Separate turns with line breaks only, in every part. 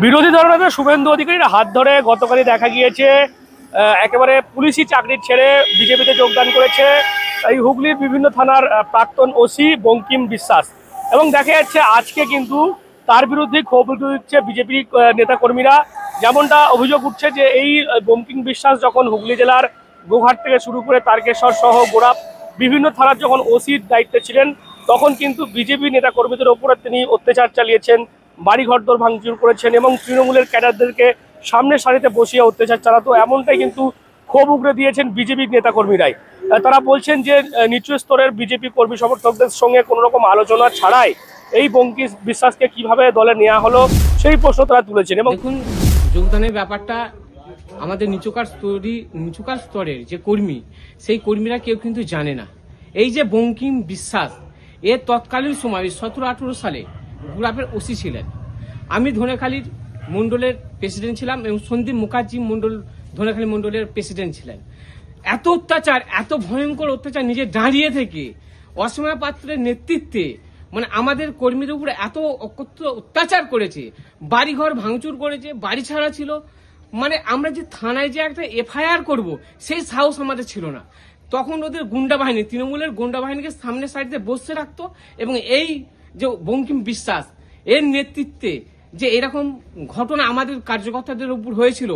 বিরোধী দলনেতা শুভেন্দু অধিকারীর হাত ধরে গতকালই দেখা গিয়েছে একেবারে পুলিশি চাকরি ছেড়ে বিজেপিতে যোগদান করেছে এই হুগলির বিভিন্ন থানার প্রাক্তন ওসি বঙ্কিম বিশ্বাস। এবং দেখা যাচ্ছে আজকে কিন্তু তার বিরুদ্ধে ক্ষোভ দিচ্ছে বিজেপি নেতাকর্মীরা। যেমনটা অভিযোগ উঠছে যে এই বঙ্কিম বিশ্বাস যখন হুগলি জেলার গোঘাট থেকে শুরু করে তারকেশ্বর সহ গোড়া বিভিন্ন থানার যখন ওসির দায়িত্বে ছিলেন তখন কিন্তু বিজেপি নেতাকর্মীদের ওপরে তিনি অত্যাচার চালিয়েছেন, বাড়িঘরদোর ভাঙচুর করেছেন এবং তৃণমূলের ক্যাডারদেরকে সামনের সারিতে বসিয়ে অত্যাচার চালাতো, এমনটাই কিন্তু ক্ষোভ উগড়ে দিয়েছেন বিজেপি নেতাকর্মীরাই। তারা বলছেন যে নিচু স্তরের বিজেপি কর্মী সমর্থকদের সঙ্গে কোনো রকম আলোচনা ছাড়াই এই বঙ্কিম বিশ্বাসকে কিভাবে দলে নেওয়া হলো সেই প্রশ্ন তারা তুলেছেন। এবং
দেখুন, যোগদানের ব্যাপারটা আমাদের নিচুকার স্তরের যে কর্মী, সেই কর্মীরা কেউ কিন্তু জানে না। এই যে বঙ্কিম বিশ্বাস, এর তৎকালীন সময় 17-18 সালে গুড়াপের ওসি ছিলেন। আমি ধনেখালির মন্ডলের প্রেসিডেন্ট ছিলাম এবং সন্দীপ মুখার্জি মন্ডল ধনেখালি মন্ডলের প্রেসিডেন্ট ছিলেন। এত অত্যাচার, এত ভয়ঙ্কর অত্যাচার নিজে দাঁড়িয়ে থেকে অসময় পাত্রের নেতৃত্বে মানে আমাদের কর্মীদের উপরে এত অত্যাচার করেছে, বাড়িঘর ভাঙচুর করেছে, বাড়ি ছাড়া ছিল। মানে আমরা যে থানায় যে একটা এফআইআর করব সেই সাহস আমাদের ছিল না। তখন ওদের গুন্ডা বাহিনী, তৃণমূলের গুন্ডা বাহিনীকে সামনের সাইডে বসে রাখতো এবং এই যে বঙ্কিম বিশ্বাস এর নেতৃত্বে যে এরকম ঘটনা আমাদের কার্যকর্তাদের উপর হয়েছিল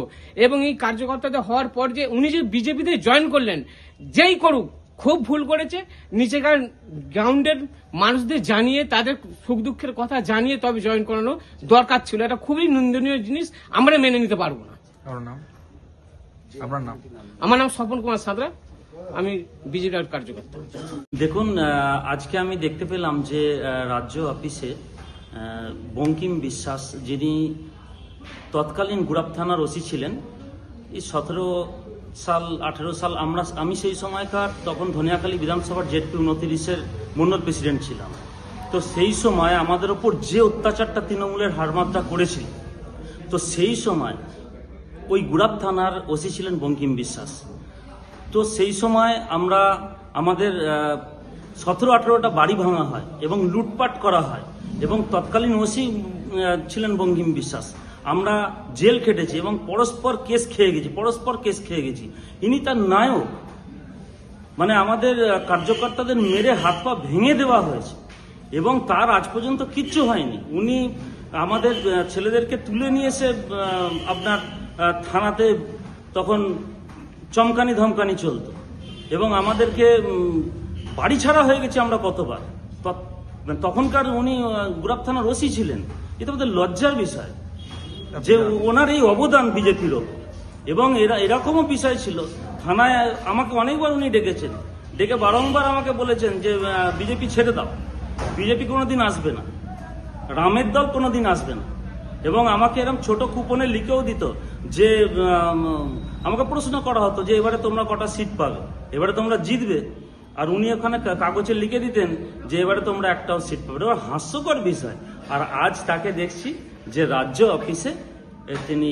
এবং এই কার্যকর্তাদের হওয়ার পর যে উনি যে বিজেপিতে জয়েন করলেন, যেই করুক খুব ভুল করেছে। নিচেকার গ্রাউন্ডের মানুষদের জানিয়ে, তাদের সুখ দুঃখের কথা জানিয়ে তবে জয়েন করানো দরকার ছিল। এটা খুবই নিন্দনীয় জিনিস, আমরা মেনে নিতে পারবো না। আমার নাম স্বপন কুমার সাদরা, আমি বিজেপির কার্যকর্তা।
দেখুন, আজকে আমি দেখতে পেলাম যে রাজ্য অফিসে বঙ্কিম বিশ্বাস, যিনি তৎকালীন গুড়াপ থানার ওসি ছিলেন, এই 17-18 সাল আমি সেই সময়কার তখন ধনিয়াখালী বিধানসভার জেডপি 29-এর মন্ডল প্রেসিডেন্ট ছিলাম। তো সেই সময় আমাদের ওপর যে অত্যাচারটা তৃণমূলের হারমাত্রা করেছিল, তো সেই সময় ওই গুড়াপ থানার ওসি ছিলেন বঙ্কিম বিশ্বাস। তো সেই সময় আমাদের 17-18টা বাড়ি ভাঙা হয় এবং লুটপাট করা হয় এবং তৎকালীন ওসি ছিলেন বঙ্কিম বিশ্বাস। আমরা জেল খেটেছি এবং পরস্পর কেস খেয়ে গেছি। ইনি তার নায়ক। মানে আমাদের কার্যকর্তাদের মেরে হাত পা ভেঙে দেওয়া হয়েছে এবং তার আজ পর্যন্ত কিচ্ছু হয়নি। উনি আমাদের ছেলেদেরকে তুলে নিয়ে এসে আপনার থানাতে তখন চমকানি ধমকানি চলতো এবং আমাদেরকে বাড়ি ছাড়া হয়ে গেছে আমরা কতবার। তখনকার উনি গুড়াপ থানার ওসি ছিলেন। এটা আমাদের লজ্জার বিষয় যে ওনার এই অবদান বিজেপির ওপর। এবং এরকমও বিষয় ছিল, থানায় আমাকে অনেকবার উনি ডেকে বারংবার আমাকে বলেছেন যে বিজেপি ছেড়ে দাও, বিজেপি কোনোদিন আসবে না, রামের দল কোনোদিন আসবে না। এবং আমাকে এরকম ছোট কুপনে লিখেও দিত যে আমাকে প্রশ্ন করা হতো যে এবারে তোমরা কটা সিট পাবে, এবারে তোমরা জিতবে। আর উনি ওখানে কাগজে লিখে দিতেন যে এবারে তোমরা একটাও সিট পাবে। এবার হাস্যকর বিষয়। আর আজ তাকে দেখছি যে রাজ্য অফিসে তিনি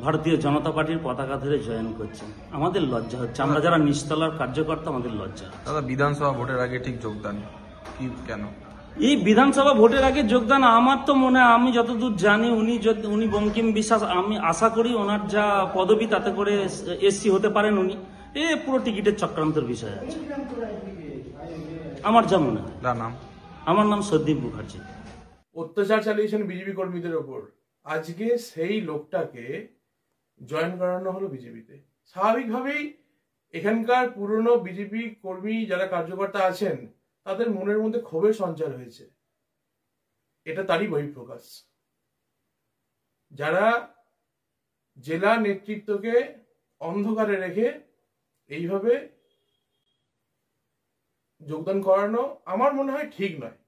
ভারতীয় জনতা পার্টির পতাকা ধরে জয়েন করছেন। আমাদের লজ্জা হচ্ছে, আমরা যারা নিচতলার কার্যকর্তা, আমাদের লজ্জা।
দাদা, বিধানসভা ভোটের আগে ঠিক যোগদান কি কেন? এই
বিধানসভা ভোটের আগে যোগদান আমার তো মনে হয়, আমি যতদূর জানি উনি বঙ্কিম বিশ্বাস, আমি আশা করি ওনার যা পদবি তাতে করে এসসি হতে পারেন উনি। পুরো টিকিটের চক্রান্তের বিষয় আছে আমার যা মনে হয়। আমার নাম সন্দীপ মুখার্জি।
অত্যাচার চালিয়েছেন বিজেপি কর্মীদের ওপর, আজকে সেই লোকটাকে জয়েন করানো হলো বিজেপিতে। স্বাভাবিকভাবেই এখানকার পুরনো বিজেপি কর্মী যারা কার্যকর্তা আছেন তাদের মনের মধ্যে ক্ষোভের সঞ্চার হয়েছে। এটা তারই বহিঃপ্রকাশ। যারা জেলা নেতৃত্বকে অন্ধকারে রেখে এইভাবে যোগদান করানো আমার মনে হয় ঠিক নয়।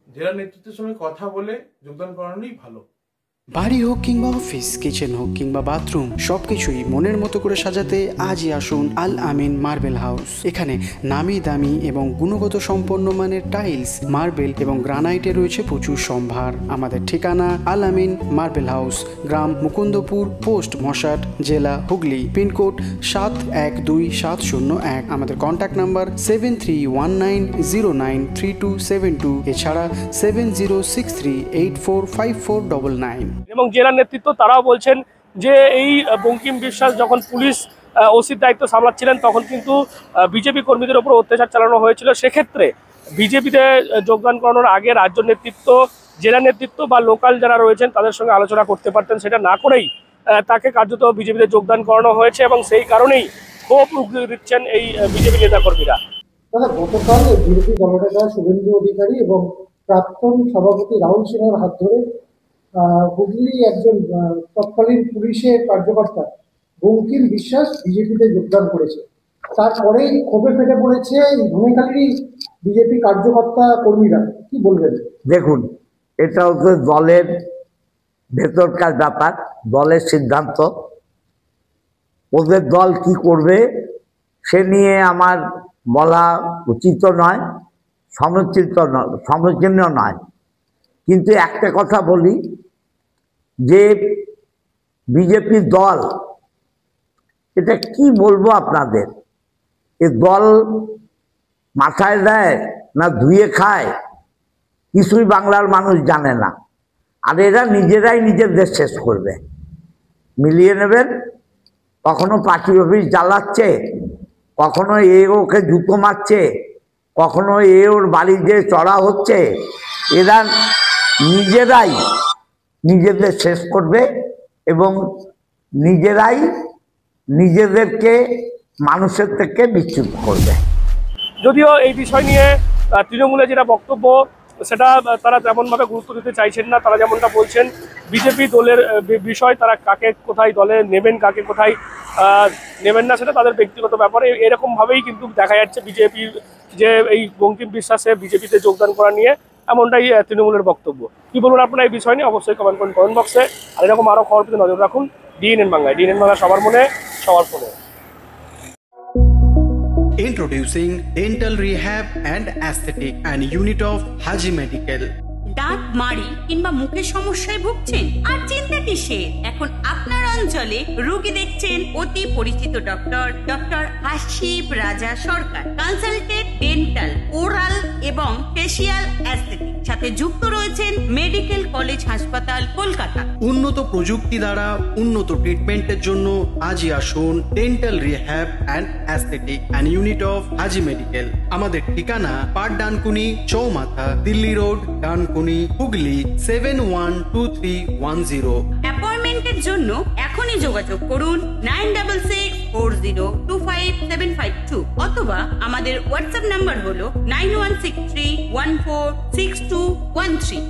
জেলা নেতৃত্বের সঙ্গে কথা বলে যোগদান করানোই ভালো।
বাড়ি হোক কিংবা অফিস, কিচেন হোক কিংবা বাথরুম, সবকিছুই মনের মতো করে সাজাতে আজই আসুন আল আমিন মার্বেল হাউস। এখানে নামি দামি এবং গুণগত সম্পন্ন মানের টাইলস, মার্বেল এবং গ্রানাইটে রয়েছে প্রচুর সম্ভার। আমাদের ঠিকানা আল আমিন মার্বেল হাউস, গ্রাম মুকুন্দপুর, পোস্ট মশাট, জেলা হুগলি, পিনকোড 712701। আমাদের কন্ট্যাক্ট নাম্বার 7319093272, এছাড়া 7063845499।
এবং জেলার নেতৃত্ব তারাও বলছেন যে এই বঙ্কিম বিশ্বাস যখন পুলিশ ওসির দায়িত্ব সামলাচ্ছিলেন তখন কিন্তু বিজেপি কর্মীদের উপর অত্যাচার চালানো হয়েছিল। সেক্ষেত্রে বিজেপিতে যোগদান করানোর আগে রাজ্য নেতৃত্ব, জেলা নেতৃত্ব বা লোকাল যারা রয়েছেন তাদের সঙ্গে আলোচনা করতে পারতেন, সেটা না করেই তাকে কার্যত বিজেপিতে যোগদান করানো হয়েছে এবং সেই কারণেই ক্ষোভ উগরে দিচ্ছেন এই বিজেপি নেতাকর্মীরা।
দাদা, গতকাল বিরোধী দলনেতা শুভেন্দু অধিকারী এবং প্রাক্তন সভাপতি রাহুল সিনহার হাত ধরে হুগলি একজন তৎকালীন পুলিশের কার্যকর্তা বঙ্কিম বিশ্বাস বিজেপিতে যোগদান করেছে। তারপরেই ক্ষোভে ফেটে পড়েছে ধনেখালির বিজেপি কার্যকর্তা কর্মীরা, কি বলবেন?
দেখুন, এটা হচ্ছে দলের ভেতরকার ব্যাপার, দলের সিদ্ধান্ত। ওদের দল কি করবে সে নিয়ে আমার বলা উচিত নয়, সমীচীন নয়। কিন্তু একটা কথা বলি যে বিজেপি দল, এটা কি বলবো আপনাদের, এ দল মাথায় দেয় না ধুয়ে খায় কিছুই বাংলার মানুষ জানে না। আর এরা নিজেরাই নিজেদের শেষ করবে, মিলিয়ে নেবেন। কখনো পার্টি অফিস জ্বালাচ্ছে, কখনো এ ওকে জুতো মারছে, কখনো এ ওর বাড়ি যে চড়া হচ্ছে। এরা নিজেরাই নিজেদের শেষ করবে এবং নিজেরাই নিজেদেরকে মানুষের থেকে বিচ্যুত করবে।
যদিও এই বিষয় নিয়ে তৃণমূলের যেটা বক্তব্য সেটা তারা তেমনভাবে গুরুত্ব দিতে চাইছেন না। তারা যেমনটা বলছেন বিজেপি দলের বিষয়, তারা কাকে কোথায় দলে নেবেন, কাকে কোথায় নেবেন না সেটা তাদের ব্যক্তিগত ব্যাপারে। এরকমভাবেই কিন্তু দেখা যাচ্ছে বিজেপির যে এই বঙ্কিম বিশ্বাসে বিজেপিতে যোগদান করা নিয়ে, এমনটাই তৃণমূলের বক্তব্য। কি বলুন আপনারা এই বিষয় নিয়ে? অবশ্যই কমেন্ট করুন কমেন্ট বক্সে। আর এরকম আরও খবর পেতে নজর রাখুন ডিএনএন বাংলায়। ডিএনএন বাংলা সবার মনে, সবার ফোনে।
Introducing Dental Rehab and Aesthetic and Unit of Haji Medical.
দাঁত মাড়ি কিংবা মুখের সমস্যায় ভুগছেন? আর চিন্তা কিসের, এখন আপনার অঞ্চলে রোগী দেখছেন অতি পরিচিত ডক্টর হাসিব রাজা সরকার। কনসালটেন্ট ডেন্টাল, ওরাল এবং ফেসিয়াল অ্যাস্থেটিক, সাথে যুক্ত রয়েছেন মেডিকেল কলেজ হাসপাতাল কলকাতা।
উন্নত প্রযুক্তি দ্বারা উন্নত ট্রিটমেন্টের জন্য আজই আসুন dental rehab and aesthetic and unit of Haji medical. আমাদের ঠিকানা পাট ডানকুনি চৌমাথা, দিল্লি রোড, ডানকুনি, হুগলি 712310।
অ্যাপয়েন্টমেন্টের জন্য এখনই যোগাযোগ করুন 9640255752 অথবা আমাদের হোয়াটসঅ্যাপ নাম্বার হলো 9163146213।